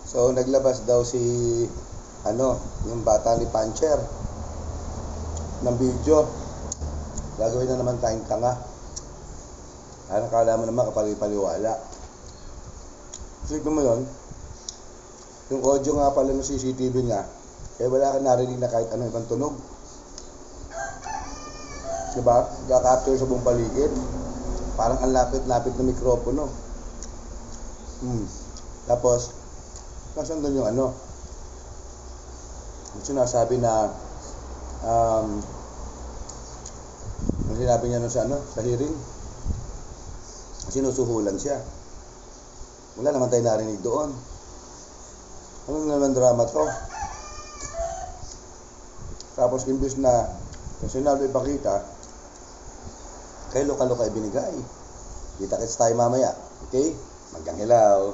So, naglabas daw si, yung bata ni Puncher ng video. Gagawin na naman tayong tanga. Nakala mo naman kapali-paliwala. Sige mo yun, yung audio nga pala ng CCTV nga, wala ka narinig na kahit ano ibang tunog. Diba? Gaka-capture sa buong paligid. Parang ang lapit-lapit na mikropono. Tapos, nasan doon yung yung sinasabi na ang sinabi niya sa hearing, sinusuhulan siya. Wala naman tayo narinig doon. Ano naman drama to? Tapos imbis na yung sinabi ipakita, kay Luka-Luka ibinigay. Kita-kits tayo mamaya. Okay? Magkang hilaw.